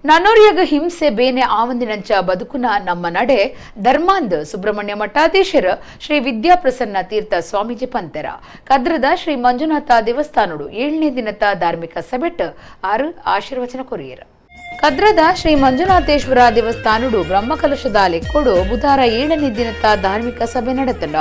ನನ್ನೂರಿಯಾಗ ಹಿಂಸೆ ಬೇನೆ ಆವಂದಿನಂಚ ಬದುಕುನ ನಮ್ಮ ನಡೆ ಧರ್ಮಾಂದ್ ಸುಬ್ರಹ್ಮಣ್ಯ ಮಠಾಧೀಶರ ಶ್ರೀ ವಿದ್ಯಾಪ್ರಸನ್ನ ತೀರ್ಥ ಸ್ವಾಮೀಜಿ ಪಂತೆರ ಕದ್ರದ ಶ್ರೀ ಮಂಜುನಾಥ ದೇವಸ್ಥಾನಡು 7ನೇ ದಿನದ ಧಾರ್ಮಿಕ ಸಭೆಟ್ ಆಶೀರ್ವಚನ ಕೊರಿಯರ ಕದ್ರದ ಶ್ರೀ ಮಂಜುನಾಥೇಶ್ವರ ದೇವಸ್ಥಾನಡು ಬ್ರಹ್ಮಕಲಶದ ಲೆಕ್ಕೋಡು ಬುಧವಾರ 7ನೇ ದಿನದ ಧಾರ್ಮಿಕ ಸಭೆ ನಡೆತಂಡ.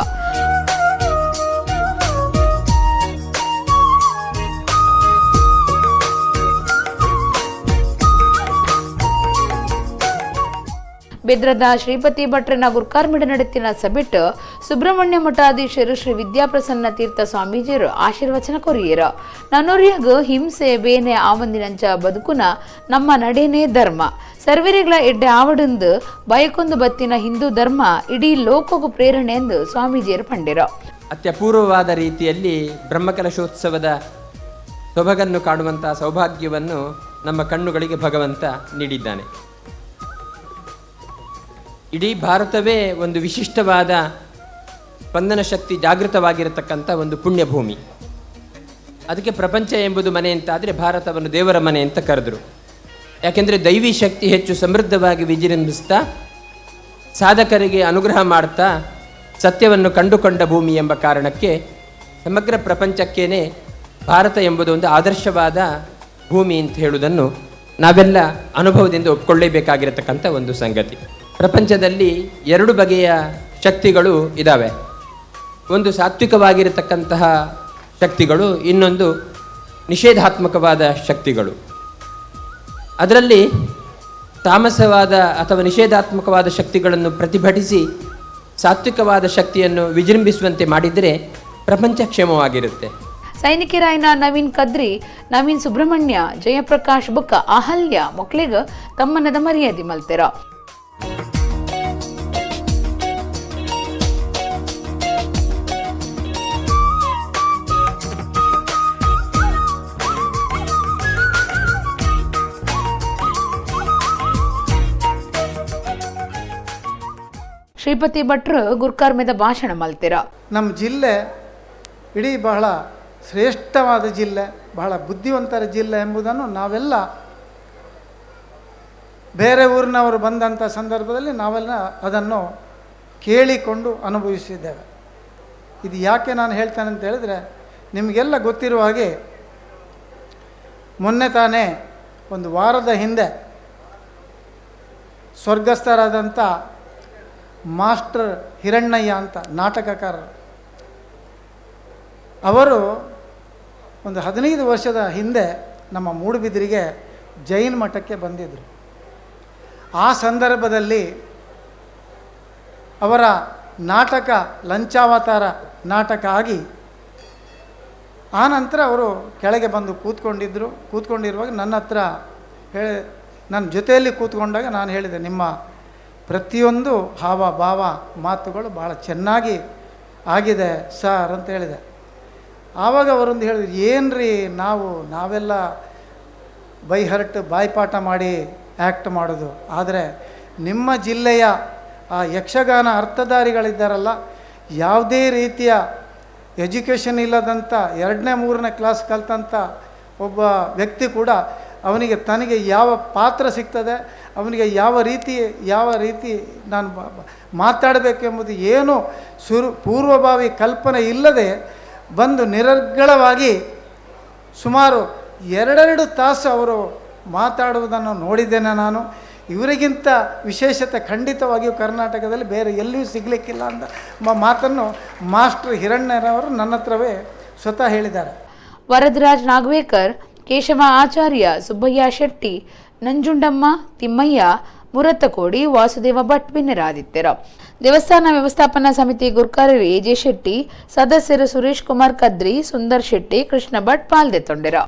ಬೆದ್ರದ ಶ್ರೀಪತಿ ಭಟ್ರನ ಗುರ್ಕಾರ್ಮಿಡ ನಡೆತಿನ ಸಭೆಟ್ ಸುಬ್ರಹ್ಮಣ್ಯ ಮಠಾಧೀಶರು ಶ್ರೀ ವಿದ್ಯಾಪ್ರಸನ್ನ ತೀರ್ಥ ಸ್ವಾಮೀಜಿಯರು ಆಶೀರ್ವಚನ ಕೊರಿಯರ ನನ್ನೂರಿಯಾಗ ಹಿಂಸೆ ಬೇನೆ ಆವಂದಿನಂಚ ಬದುಕುನ ನಮ್ಮ ನಡೆನೇ ಧರ್ಮ ಸರ್ವೇರಿಗಳ ಎಡ್ಡೆ ಆವಡಂದು ಬಯಕೊಂದು ಬತ್ತಿನ ಹಿಂದೂ ಧರ್ಮ ಇಡೀ ಲೋಕಗೂ ಪ್ರೇರಣೆ ಎಂದು ಸ್ವಾಮೀಜಿಯರು ಪಂಡಿರ. ಅತ್ಯಪೂರ್ವವಾದ ರೀತಿಯಲ್ಲಿ ಬ್ರಹ್ಮಕಲಶೋತ್ಸವದ ಸೊಬಗನ್ನು ಕಾಣುವಂತಹ ಸೌಭಾಗ್ಯವನ್ನು ನಮ್ಮ ಕಣ್ಣುಗಳಿಗೆ ಭಗವಂತ ನೀಡಿದ್ದಾನೆ. ಇಡೀ ಭಾರತವೇ ಒಂದು ವಿಶಿಷ್ಟವಾದ ಸ್ಪಂದನ ಶಕ್ತಿ ಜಾಗೃತವಾಗಿರತಕ್ಕಂಥ ಒಂದು ಪುಣ್ಯಭೂಮಿ. ಅದಕ್ಕೆ ಪ್ರಪಂಚ ಎಂಬುದು ಮನೆ ಅಂತಾದರೆ ಭಾರತವನ್ನು ದೇವರ ಮನೆ ಅಂತ ಕರೆದರು. ಯಾಕೆಂದರೆ ದೈವಿ ಶಕ್ತಿ ಹೆಚ್ಚು ಸಮೃದ್ಧವಾಗಿ ವಿಜೃಂಭಿಸ್ತಾ ಸಾಧಕರಿಗೆ ಅನುಗ್ರಹ ಮಾಡ್ತಾ ಸತ್ಯವನ್ನು ಕಂಡುಕೊಂಡ ಭೂಮಿ ಎಂಬ ಕಾರಣಕ್ಕೆ ಸಮಗ್ರ ಪ್ರಪಂಚಕ್ಕೇನೆ ಭಾರತ ಎಂಬುದು ಒಂದು ಆದರ್ಶವಾದ ಭೂಮಿ ಅಂತ ಹೇಳುವುದನ್ನು ನಾವೆಲ್ಲ ಅನುಭವದಿಂದ ಒಪ್ಕೊಳ್ಳೇಬೇಕಾಗಿರತಕ್ಕಂಥ ಒಂದು ಸಂಗತಿ. ಪ್ರಪಂಚದಲ್ಲಿ 2 ಬಗೆಯ ಶಕ್ತಿಗಳು ಇದ್ದಾವೆ. ಒಂದು ಸಾತ್ವಿಕವಾಗಿರತಕ್ಕಂತಹ ಶಕ್ತಿಗಳು, ಇನ್ನೊಂದು ನಿಷೇಧಾತ್ಮಕವಾದ ಶಕ್ತಿಗಳು. ಅದರಲ್ಲಿ ತಾಮಸವಾದ ಅಥವಾ ನಿಷೇಧಾತ್ಮಕವಾದ ಶಕ್ತಿಗಳನ್ನು ಪ್ರತಿಭಟಿಸಿ ಸಾತ್ವಿಕವಾದ ಶಕ್ತಿಯನ್ನು ವಿಜೃಂಭಿಸುವಂತೆ ಮಾಡಿದರೆ ಪ್ರಪಂಚ ಕ್ಷೇಮವಾಗಿರುತ್ತೆ. ಸೈನಿಕರಾಯನ ನವೀನ್ ಕದ್ರಿ, ನವೀನ್ ಸುಬ್ರಹ್ಮಣ್ಯ, ಜಯಪ್ರಕಾಶ್ ಬುಕ್ಕ, ಅಹಲ್ಯ ಮೊಕ್ಳಿಗ ತಮ್ಮನದ ಮರ್ಯಾದೆ ಮಲ್ತೆರ. ಶ್ರೀಪತಿ ಭಟ್ರು ಗುರ್ಕಾರ್ಮೆದ ಭಾಷಣ ಮಲ್ತಿರ. ನಮ್ಮ ಜಿಲ್ಲೆ ಇಡೀ ಬಹಳ ಶ್ರೇಷ್ಠವಾದ ಜಿಲ್ಲೆ, ಬಹಳ ಬುದ್ಧಿವಂತರ ಜಿಲ್ಲೆ ಎಂಬುದನ್ನು ನಾವೆಲ್ಲ ಬೇರೆ ಊರಿನವರು ಬಂದಂಥ ಸಂದರ್ಭದಲ್ಲಿ ನಾವೆಲ್ಲ ಅದನ್ನು ಕೇಳಿಕೊಂಡು ಅನುಭವಿಸಿದ್ದೇವೆ. ಇದು ಯಾಕೆ ನಾನು ಹೇಳ್ತೇನೆ ಅಂತ ಹೇಳಿದರೆ, ನಿಮಗೆಲ್ಲ ಗೊತ್ತಿರುವ ಹಾಗೆ ಮೊನ್ನೆ ತಾನೇ ಒಂದು ವಾರದ ಹಿಂದೆ ಸ್ವರ್ಗಸ್ಥರಾದಂಥ ಮಾಸ್ಟರ್ ಹಿರಣ್ಣಯ್ಯ ಅಂತ ನಾಟಕಕಾರರು, ಅವರು ಒಂದು 15 ವರ್ಷದ ಹಿಂದೆ ನಮ್ಮ ಮೂಡುಬಿದಿರೆಗೆ ಜೈನ ಮಠಕ್ಕೆ ಬಂದಿದ್ದರು. ಆ ಸಂದರ್ಭದಲ್ಲಿ ಅವರ ನಾಟಕ ಲಂಚಾವತಾರ ನಾಟಕ ಆಗಿ ಆನಂತರ ಅವರು ಕೆಳಗೆ ಬಂದು ಕೂತ್ಕೊಂಡಿರುವಾಗ ನನ್ನ ಹತ್ರ ನನ್ನ ಜೊತೆಯಲ್ಲಿ ಕೂತ್ಕೊಂಡಾಗ ನಾನು ಹೇಳಿದೆ, ನಿಮ್ಮ ಪ್ರತಿಯೊಂದು ಹಾವ ಭಾವ ಮಾತುಗಳು ಭಾಳ ಚೆನ್ನಾಗಿ ಆಗಿದೆ ಸರ್ ಅಂತ ಹೇಳಿದೆ. ಆವಾಗ ಅವರೊಂದು ಹೇಳಿದ್ರು, ಏನ್ರಿ ನಾವೆಲ್ಲ ಬೈಹರ್ಟ್ ಬಾಯ್ಪಾಠ ಮಾಡಿ ಆ್ಯಕ್ಟ್ ಮಾಡೋದು, ಆದರೆ ನಿಮ್ಮ ಜಿಲ್ಲೆಯ ಆ ಯಕ್ಷಗಾನ ಅರ್ಥಧಾರಿಗಳಿದ್ದಾರಲ್ಲ, ಯಾವುದೇ ರೀತಿಯ ಎಜುಕೇಷನ್ ಇಲ್ಲದಂಥ 2ನೇ 3ನೇ ಕ್ಲಾಸ್ ಕಲ್ತಂಥ ಒಬ್ಬ ವ್ಯಕ್ತಿ ಕೂಡ ಅವನಿಗೆ ತನಗೆ ಯಾವ ಪಾತ್ರ ಸಿಗ್ತದೆ, ಅವನಿಗೆ ಯಾವ ರೀತಿ ನಾನು ಮಾತಾಡಬೇಕೆಂಬುದು ಏನು ಪೂರ್ವಭಾವಿ ಕಲ್ಪನೆ ಇಲ್ಲದೆ ಬಂದು ನಿರರ್ಗಳವಾಗಿ ಸುಮಾರು 2 ತಾಸು ಅವರು ಮಾತಾಡುವುದನ್ನು ನೋಡಿದ್ದೇನೆ ನಾನು. ಇವರಿಗಿಂತ ವಿಶೇಷತೆ ಖಂಡಿತವಾಗಿಯೂ ಕರ್ನಾಟಕದಲ್ಲಿ ಬೇರೆ ಎಲ್ಲಿಯೂ ಸಿಗಲಿಕ್ಕಿಲ್ಲ ಅಂತ ಮಾತನ್ನು ಮಾಸ್ಟರ್ ಹಿರಣ್ಣರವರು ನನ್ನ ಹತ್ರವೇ ಸ್ವತಃ ಹೇಳಿದ್ದಾರೆ. ವರದರಾಜ್ ನಾಗವೇಕರ್, ಕೇಶವ ಆಚಾರ್ಯ, ಸುಬ್ಬಯ್ಯ ಶೆಟ್ಟಿ, ನಂಜುಂಡಮ್ಮ, ತಿಮ್ಮಯ್ಯ, ಮುರತ್ತಕೋಡಿ, ವಾಸುದೇವ ಭಟ್ ಭಿನ್ನರಾದಿತ್ಯರ. ದೇವಸ್ಥಾನ ವ್ಯವಸ್ಥಾಪನಾ ಸಮಿತಿ ಗುರ್ಕಾರರು ಎಜೆ ಶೆಟ್ಟಿ, ಸದಸ್ಯರು ಸುರೇಶ್ ಕುಮಾರ್ ಕದ್ರಿ, ಸುಂದರ್ ಶೆಟ್ಟಿ, ಕೃಷ್ಣ ಭಟ್ ಪಾಲ್ದೆ ತೊಂಡೆರ.